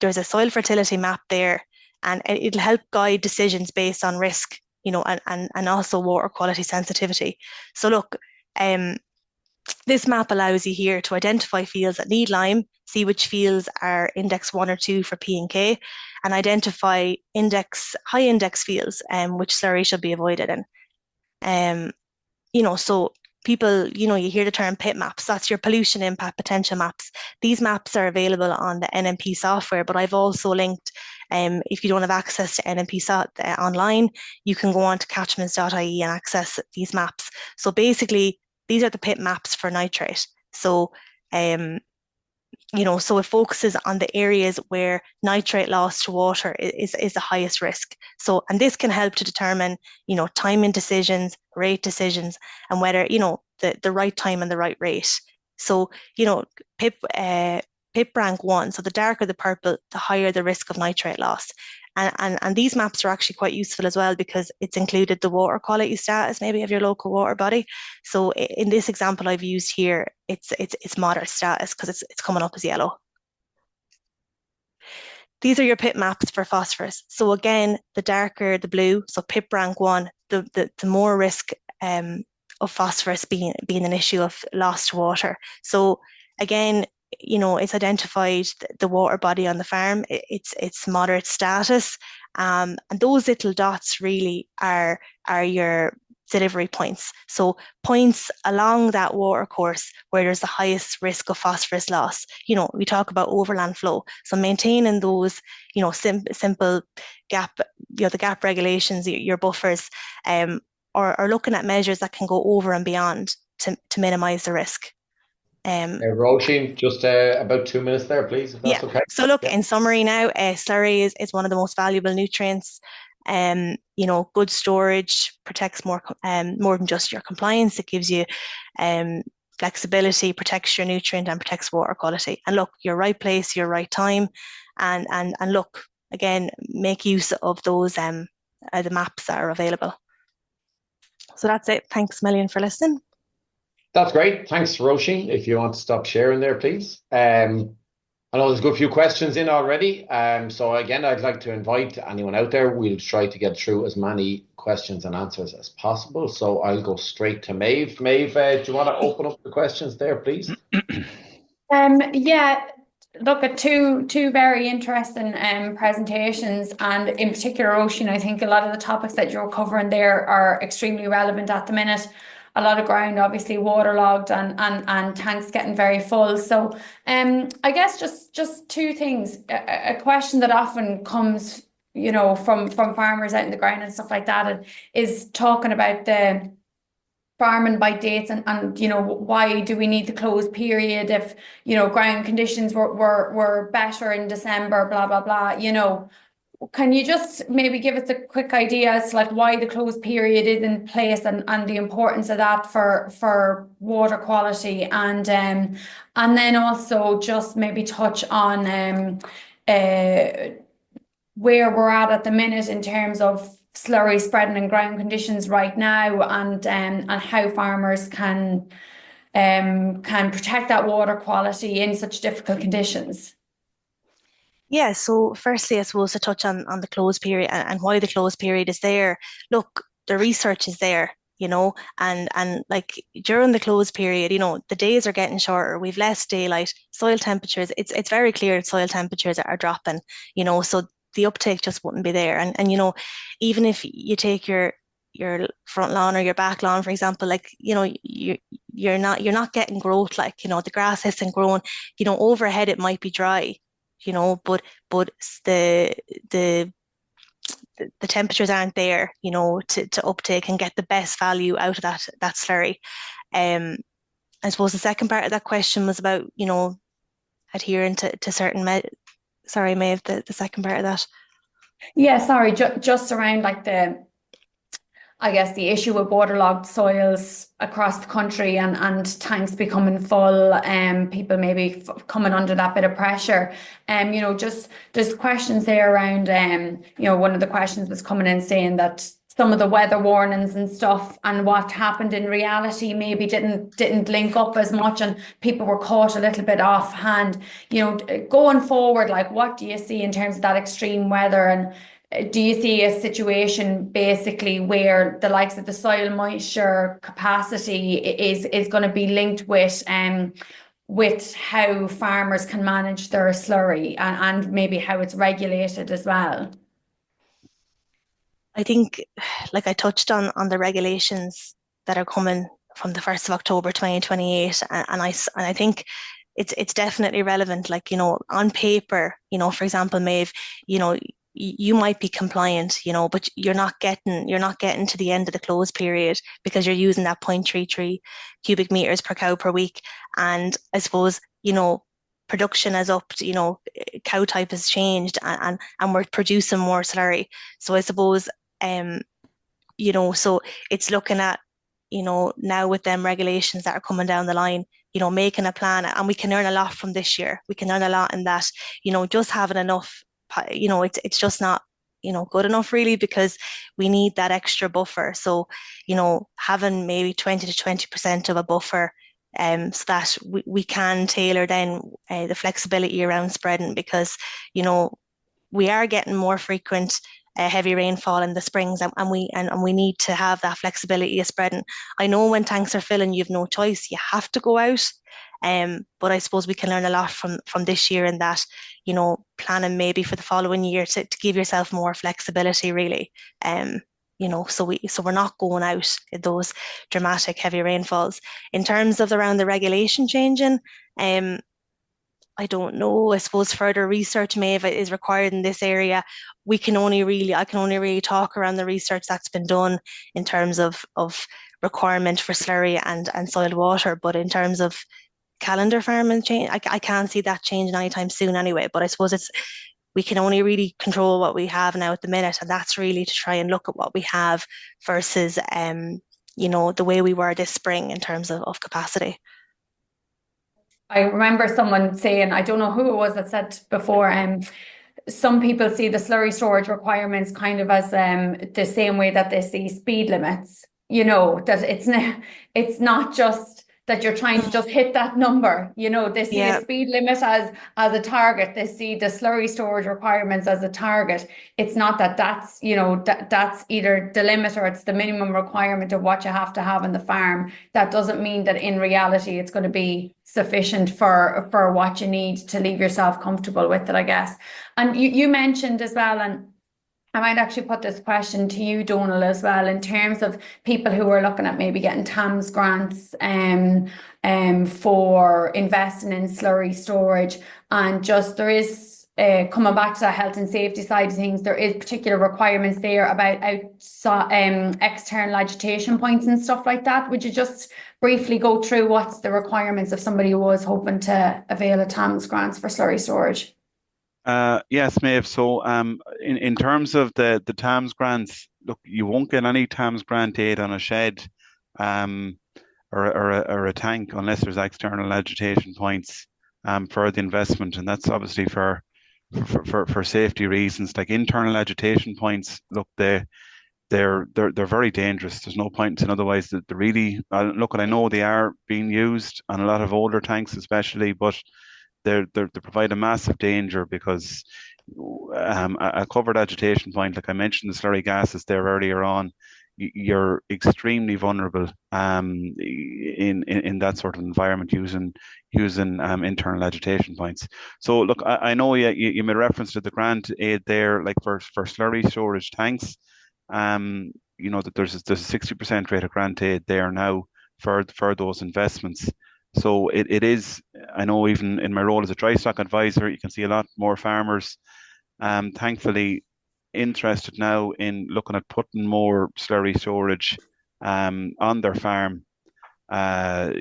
There's a soil fertility map there, and it'll help guide decisions based on risk, and also water quality sensitivity. So look, this map allows you here to identify fields that need lime, see which fields are index 1 or 2 for P and K, and identify high index fields which slurry should be avoided in. So people, you hear the term PIP maps, that's your pollution impact potential maps. These maps are available on the NMP software, but I've also linked, if you don't have access to NMP online, you can go on to catchments.ie and access these maps. So basically, these are the PIP maps for nitrate. So, so it focuses on the areas where nitrate loss to water is the highest risk. So, and this can help to determine, timing decisions, rate decisions, and whether, the right time and the right rate. So, PIP rank 1, so the darker the purple, the higher the risk of nitrate loss. And these maps are actually quite useful as well, because it's included the water quality status maybe of your local water body. So in this example I've used here, it's moderate status because it's coming up as yellow. These are your PIP maps for phosphorus. So again, the darker the blue, so PIP rank 1, the more risk of phosphorus being an issue of loss to water. So again, it's identified the water body on the farm, it's moderate status, and those little dots really are your delivery points. So points along that water course where there's the highest risk of phosphorus loss. We talk about overland flow. So maintaining those, simple gap, the gap regulations, your buffers, or looking at measures that can go over and beyond to minimize the risk. Róisín, just about 2 minutes there, please, if that's okay. So look, in summary now, slurry is one of the most valuable nutrients. Good storage protects more than just your compliance. It gives you flexibility, protects your nutrient, and protects water quality. And look, your right place, your right time, and look, again, make use of those the maps that are available. So that's it. Thanks a million for listening. That's great. Thanks, Róisín. If you want to stop sharing there, please. I know there's a good few questions in already. So again, I'd like to invite anyone out there. We'll try to get through as many questions and answers as possible. So I'll go straight to Méabh. Méabh, do you want to open up the questions there, please? Yeah. Look at two very interesting presentations, and in particular, Róisín, I think a lot of the topics that you're covering there are extremely relevant at the minute. A lot of ground obviously waterlogged and tanks getting very full. So I guess just two things. A question that often comes, from farmers out in the ground and stuff like that, is talking about the farming by dates and why do we need the closed period if ground conditions were better in December, blah blah blah. Can you just maybe give us a quick idea as to like why the closed period is in place and the importance of that for water quality, and then also just maybe touch on where we're at the minute in terms of slurry spreading in ground conditions right now, and how farmers can protect that water quality in such difficult conditions. Yeah, so firstly, I suppose to touch on the closed period and why the closed period is there. Look, the research is there, and like during the closed period, the days are getting shorter, we've less daylight, soil temperatures, it's very clear that soil temperatures are dropping, so the uptake just wouldn't be there. And even if you take your front lawn or your back lawn, for example, like, you're not getting growth, like, the grass isn't growing, overhead it might be dry, but the the temperatures aren't there, to uptake and get the best value out of that slurry. I suppose the second part of that question was about, adhering to certain sorry, Maeve, the second part of that. Yeah, sorry, just around like I guess the issue with waterlogged soils across the country and tanks becoming full, people maybe coming under that bit of pressure. Just there's questions there around, one of the questions was coming in saying that some of the weather warnings and stuff and what happened in reality maybe didn't link up as much, and people were caught a little bit offhand. Going forward, like, what do you see in terms of that extreme weather, and do you see a situation basically where the likes of the soil moisture capacity is going to be linked with how farmers can manage their slurry and maybe how it's regulated as well? I think, like I touched on the regulations that are coming from the 1st of October 2028, and I think it's definitely relevant. Like, on paper, for example, Maeve, you might be compliant, but you're not getting to the end of the close period because you're using that 0.33 cubic meters per cow per week. And I suppose, production has upped, cow type has changed, and we're producing more slurry. So I suppose, so it's looking at, now with them regulations that are coming down the line, making a plan, and we can learn a lot from this year. We can learn a lot in that, just having enough, it's just not, good enough really, because we need that extra buffer. So, having maybe 20 to 20% of a buffer, so that we can tailor then the flexibility around spreading, because, we are getting more frequent heavy rainfall in the springs, and we need to have that flexibility of spreading. I know when tanks are filling, you have no choice; you have to go out. But I suppose we can learn a lot from this year in that, planning maybe for the following year to give yourself more flexibility, really. So we're not going out in those dramatic heavy rainfalls. In terms of around the regulation changing, I don't know. I suppose further research is required in this area. I can only really talk around the research that's been done in terms of requirement for slurry and soil water. But in terms of calendar farming change, I can't see that changing anytime soon anyway. But I suppose we can only really control what we have now at the minute, and that's really to try and look at what we have versus the way we were this spring in terms of capacity. I remember someone saying, I don't know who it was that said before, some people see the slurry storage requirements kind of as the same way that they see speed limits, that it's not just that you're trying to just hit that number, they see a speed limit as a target. They see the slurry storage requirements as a target. It's not that's, that's either the limit or it's the minimum requirement of what you have to have in the farm. That doesn't mean that in reality it's going to be sufficient for what you need to leave yourself comfortable with it, I guess. And you mentioned as well, and I might actually put this question to you, Donal, as well, in terms of people who are looking at maybe getting TAMS grants for investing in slurry storage. And just there is, coming back to the health and safety side of things, there is particular requirements there about external agitation points and stuff like that. Would you just briefly go through what's the requirements of somebody who was hoping to avail of TAMS grants for slurry storage? Yes, Maeve. So in terms of the TAMS grants, look, you won't get any TAMS grant aid on a shed or a tank unless there's external agitation points for the investment, and that's obviously for safety reasons. Like internal agitation points, look, they're very dangerous. There's no point in otherwise. That they're really look, and I know they are being used on a lot of older tanks, especially, but they provide a massive danger because a covered agitation point, like I mentioned, the slurry gases there earlier on, you're extremely vulnerable in that sort of environment using internal agitation points. So look, I know you made reference to the grant aid there, like for slurry storage tanks. That there's a 60% rate of grant aid there now for those investments. So it is, I know even in my role as a dry stock advisor, you can see a lot more farmers, thankfully, interested now in looking at putting more slurry storage on their farm. They're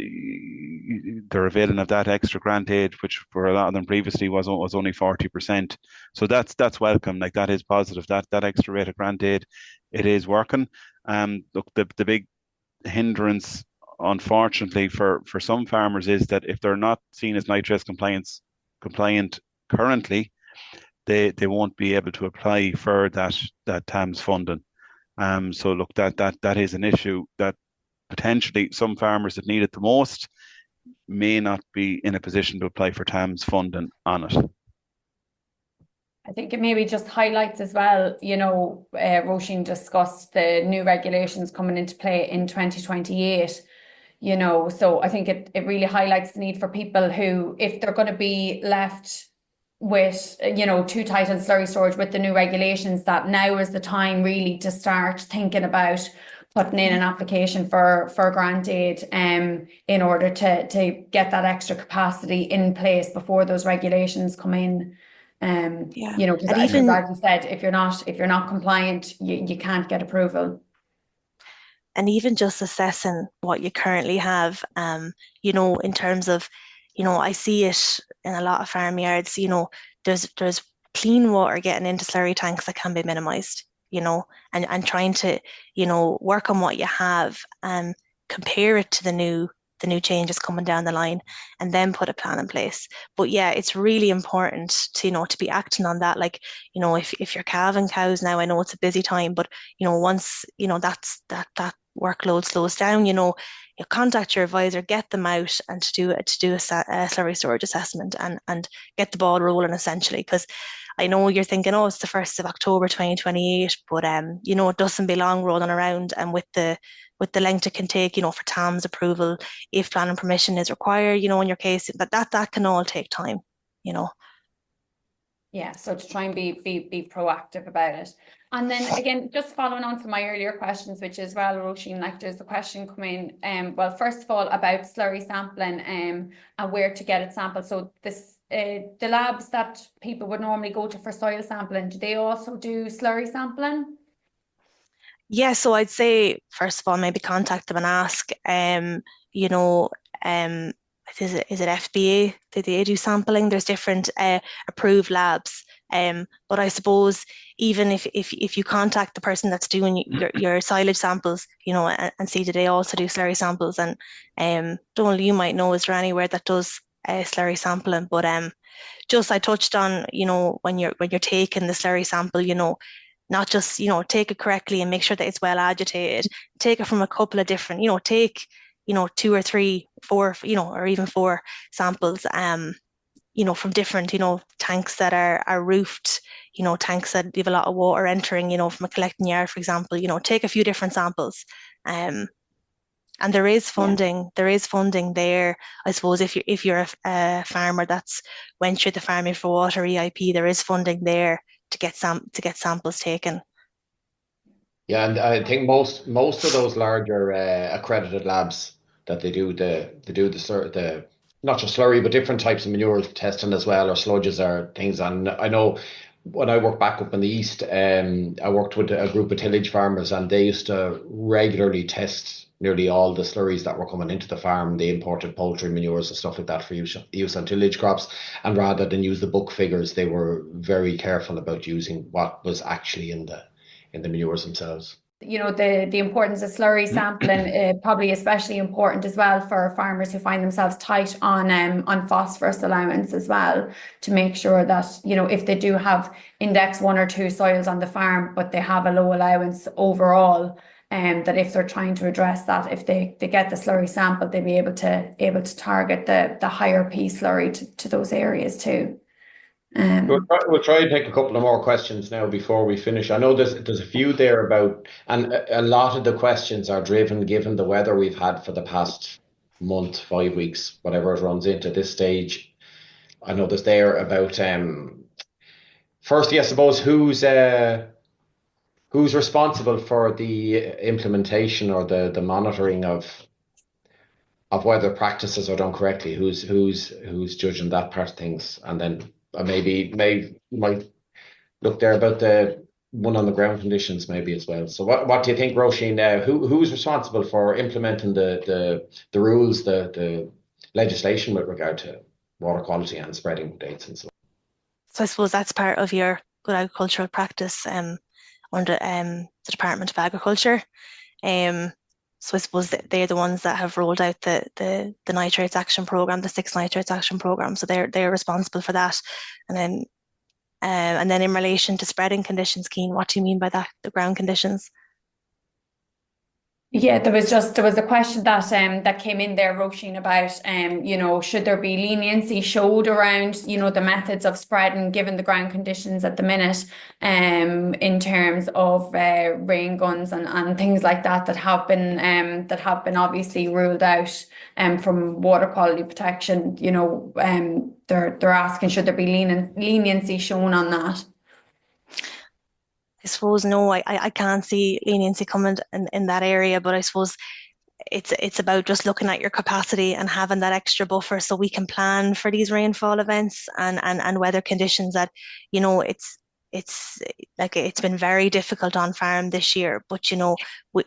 availing of that extra grant aid, which for a lot of them previously was only 40%. So that's welcome. Like, that is positive. That extra rate of grant aid, it is working. Look, the big hindrance, unfortunately, for some farmers is that if they're not seen as nitrate compliant currently, they won't be able to apply for that TAMS funding. So look, that is an issue that potentially some farmers that need it the most may not be in a position to apply for TAMS funding on it. I think it maybe just highlights as well, Róisín discussed the new regulations coming into play in 2028, so I think it really highlights the need for people who, if they're going to be left with, too tight on slurry storage with the new regulations, that now is the time really to start thinking about putting in an application for grant aid in order to get that extra capacity in place before those regulations come in. Because as you said, if you're not compliant, you can't get approval. And even just assessing what you currently have, in terms of, I see it in a lot of farmyards, there's clean water getting into slurry tanks that can be minimized, and trying to, work on what you have and compare it to the new changes coming down the line, and then put a plan in place. But yeah, it's really important to, to be acting on that. Like, if you're calving cows now, I know it's a busy time, but, once, that workload slows down, you contact your advisor, get them out and to do a slurry storage assessment and get the ball rolling, essentially. Because I know you're thinking, oh, it's the 1st of October 2028, but it doesn't be long rolling around, and with the length it can take, for TAMS approval, if planning permission is required, in your case, that can all take time, Yeah, so to try and be proactive about it. And then again, just following on from my earlier questions, which is, well, Róisín, like, there's a question coming, well, first of all, about slurry sampling and where to get it sampled. So this, the labs that people would normally go to for soil sampling, do they also do slurry sampling? Yeah, so I'd say, first of all, maybe contact them and ask, is it FBA? Do they do sampling? There's different approved labs. But I suppose even if you contact the person that's doing your silage samples, and see, do they also do slurry samples? And Donal, you might know, is there anywhere that does slurry sampling? But just I touched on, when you're taking the slurry sample, not just, take it correctly and make sure that it's well agitated. Take it from a couple of different, take 2 or 3, 4, or even 4 samples, from different, tanks that are roofed, tanks that have a lot of water entering, from a collecting yard, for example, take a few different samples. And there is funding, there. I suppose if you're a farmer that's went through the Farming for Water EIP, there is funding there to get samples taken. Yeah, and I think most of those larger accredited labs that they do the not just slurry but different types of manure testing as well, or sludges or things. And I know when I worked back up in the east, I worked with a group of tillage farmers, and they used to regularly test nearly all the slurries that were coming into the farm. They imported poultry manures and stuff like that for use on tillage crops, and rather than use the book figures, they were very careful about using what was actually in the manures themselves. The importance of slurry sampling, probably especially important as well for farmers who find themselves tight on phosphorus allowance as well, to make sure that, if they do have index 1 or 2 soils on the farm, but they have a low allowance overall, that if they're trying to address that, if they get the slurry sample, they'll be able to target the higher P slurry to those areas too. We'll try and take a couple of more questions now before we finish. I know there's a few there about, and a lot of the questions are driven given the weather we've had for the past month, 5 weeks, whatever it runs into this stage. I know there's there about firstly, I suppose, who's responsible for the implementation or the monitoring of whether practices are done correctly? Who's judging that part of things? And then maybe you might look there about the one on the ground conditions maybe as well. So what do you think, Róisín? Who's responsible for implementing the rules, the legislation with regard to water quality and spreading dates and so on? So I suppose that's part of your good agricultural practice under the Department of Agriculture. So I suppose that they're the ones that have rolled out the nitrates action program, the 6 nitrates action program. So they're responsible for that. And then in relation to spreading conditions, Cian, what do you mean by that? The ground conditions? Yeah, there was a question that came in there, Róisín, about should there be leniency showed around the methods of spreading given the ground conditions at the minute, in terms of rain guns and things like that have been obviously ruled out from water quality protection. They're asking, should there be leniency shown on that? I suppose no, I can't see leniency coming in that area, but I suppose it's about just looking at your capacity and having that extra buffer so we can plan for these rainfall events and weather conditions that, it's like it's been very difficult on farm this year, but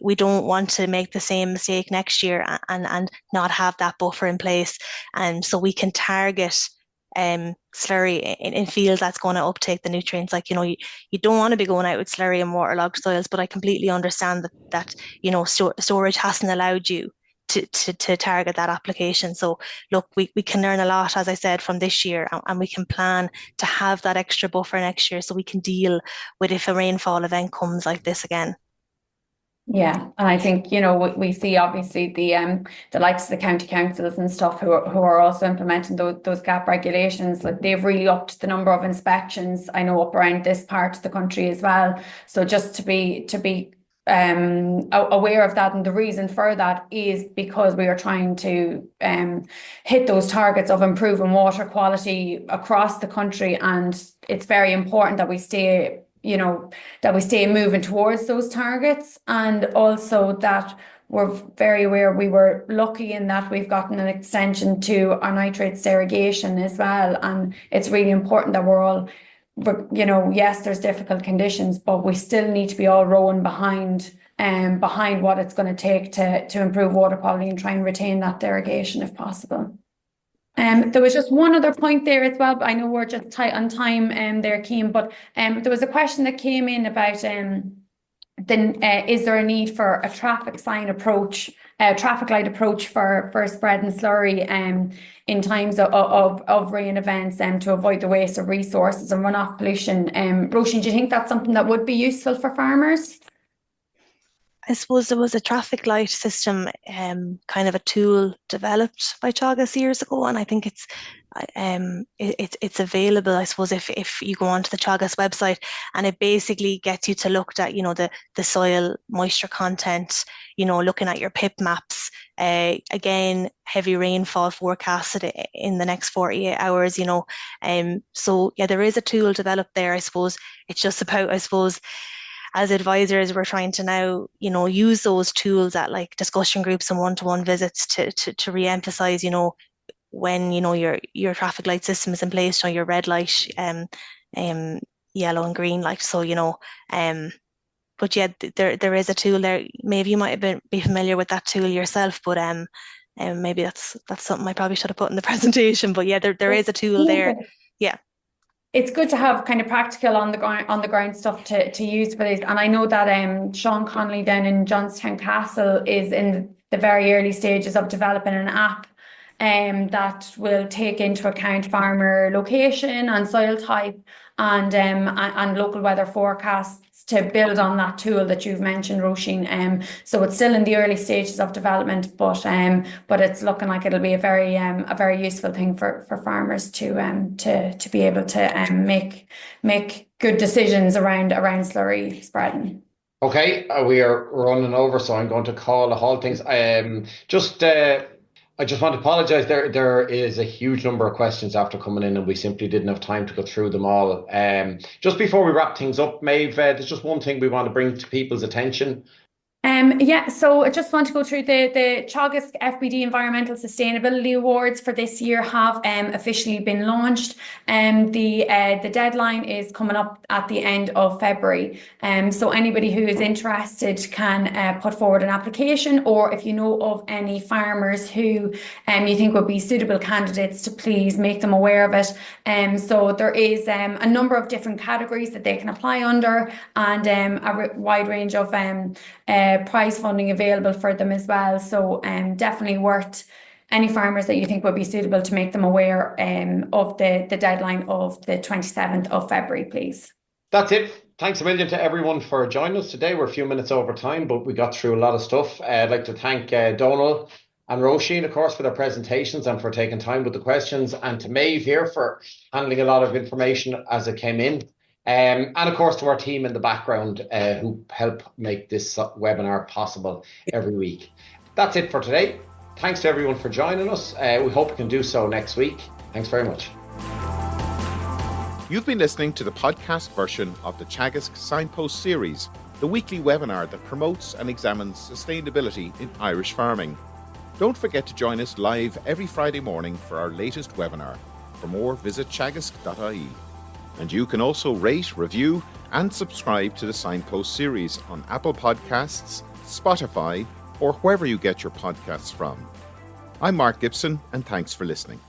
we don't want to make the same mistake next year and not have that buffer in place. And so we can target slurry in fields that's going to uptake the nutrients. Like, you don't want to be going out with slurry and waterlogged soils, but I completely understand that storage hasn't allowed you to target that application. So look, we can learn a lot, as I said, from this year, and we can plan to have that extra buffer next year so we can deal with if a rainfall event comes like this again. Yeah, and I think we see obviously the likes of the county councils and stuff who are also implementing those gap regulations. Like, they've really upped the number of inspections, I know, up around this part of the country as well. So just to be aware of that, and the reason for that is because we are trying to hit those targets of improving water quality across the country, and it's very important that we stay moving towards those targets. And also that we're very aware, we were lucky in that we've gotten an extension to our nitrates derogation as well. And it's really important that we're all, yes, there's difficult conditions, but we still need to be all rowing behind what it's going to take to improve water quality and try and retain that derogation if possible. There was just one other point there as well, but I know we're just tight on time there, Cian, but there was a question that came in about is there a need for a traffic light approach for spreading slurry in times of rain events to avoid the waste of resources and runoff pollution. Róisín, do you think that's something that would be useful for farmers? I suppose there was a traffic light system, kind of a tool developed by Teagasc years ago, and I think it's available. I suppose if you go onto the Teagasc website, and it basically gets you to look at the soil moisture content, looking at your PIP maps. Again, heavy rainfall forecasted in the next 48 hours. So yeah, there is a tool developed there. I suppose it's just about, as advisors, we're trying to now, use those tools at like discussion groups and one-to-one visits to re-emphasize, when, your traffic light system is in place, your red light, yellow and green light. So, but yeah, there is a tool there. Maybe you might be familiar with that tool yourself, but maybe that's something I probably should have put in the presentation. But yeah, there is a tool there. Yeah. It's good to have kind of practical on the ground stuff to use for this. And I know that Cian Condon down in Johnstown Castle is in the very early stages of developing an app that will take into account farmer location and soil type and local weather forecasts to build on that tool that you've mentioned, Róisín. So it's still in the early stages of development, but it's looking like it'll be a very useful thing for farmers to be able to make good decisions around slurry spreading. Okay, we are running over, so I'm going to call a halt things. I just want to apologise. There is a huge number of questions after coming in, and we simply didn't have time to go through them all. Just before we wrap things up, Méabh, there's just one thing we want to bring to people's attention. So I just want to go through the Teagasc FBD Environmental Sustainability Awards for this year have officially been launched. The deadline is coming up at the end of February. So anybody who is interested can put forward an application, or if you know of any farmers who you think would be suitable candidates, to please make them aware of it. So there is a number of different categories that they can apply under, and a wide range of prize funding available for them as well. So definitely worth any farmers that you think would be suitable to make them aware of the deadline of the 27th of February, please. That's it. Thanks a million to everyone for joining us today. We're a few minutes over time, but we got through a lot of stuff. I'd like to thank Donal and Róisín, of course, for their presentations and for taking time with the questions, and to Méabh here for handling a lot of information as it came in. And of course to our team in the background who help make this webinar possible every week. That's it for today. Thanks to everyone for joining us. We hope you can do so next week. Thanks very much. You've been listening to the podcast version of the Teagasc Signpost Series, the weekly webinar that promotes and examines sustainability in Irish farming. Don't forget to join us live every Friday morning for our latest webinar. For more, visit teagasc.ie. And you can also rate, review and subscribe to the Signpost Series on Apple Podcasts, Spotify, or wherever you get your podcasts from. I'm Mark Gibson, and thanks for listening.